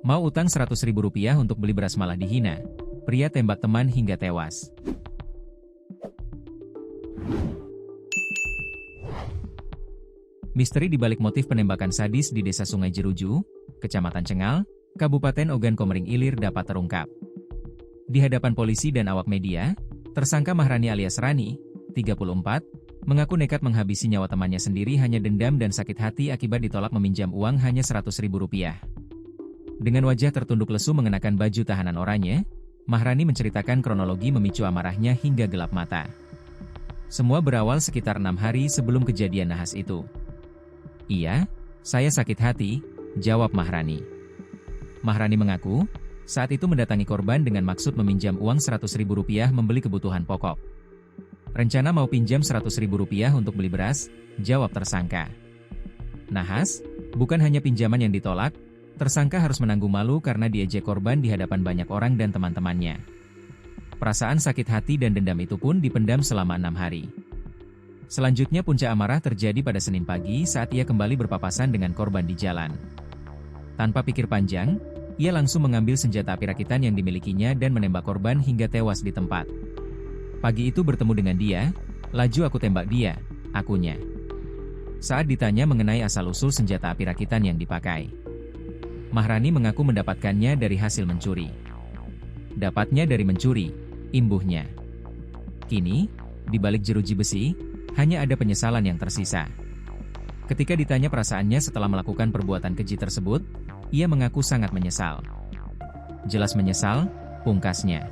Mau utang Rp100.000 untuk beli beras malah dihina. Pria tembak teman hingga tewas. Misteri dibalik motif penembakan sadis di Desa Sungai Jeruju, Kecamatan Cengal, Kabupaten Ogan Komering Ilir dapat terungkap. Di hadapan polisi dan awak media, tersangka Mahrani alias Rani, 34, mengaku nekat menghabisi nyawa temannya sendiri hanya dendam dan sakit hati akibat ditolak meminjam uang hanya Rp100.000. Dengan wajah tertunduk lesu mengenakan baju tahanan oranye, Mahrani menceritakan kronologi memicu amarahnya hingga gelap mata. Semua berawal sekitar 6 hari sebelum kejadian nahas itu. Iya, saya sakit hati, jawab Mahrani. Mahrani mengaku, saat itu mendatangi korban dengan maksud meminjam uang Rp100.000 membeli kebutuhan pokok. Rencana mau pinjam Rp100.000 untuk beli beras, jawab tersangka. Nahas, bukan hanya pinjaman yang ditolak, tersangka harus menanggung malu karena diejek korban di hadapan banyak orang dan teman-temannya. Perasaan sakit hati dan dendam itu pun dipendam selama 6 hari. Selanjutnya puncak amarah terjadi pada Senin pagi saat ia kembali berpapasan dengan korban di jalan. Tanpa pikir panjang, ia langsung mengambil senjata api rakitan yang dimilikinya dan menembak korban hingga tewas di tempat. Pagi itu bertemu dengan dia, laju aku tembak dia, akunya. Saat ditanya mengenai asal-usul senjata api rakitan yang dipakai, Mahrani mengaku mendapatkannya dari hasil mencuri. Dapatnya dari mencuri, imbuhnya. Kini, di balik jeruji besi, hanya ada penyesalan yang tersisa. Ketika ditanya perasaannya setelah melakukan perbuatan keji tersebut, ia mengaku sangat menyesal. Jelas menyesal, pungkasnya.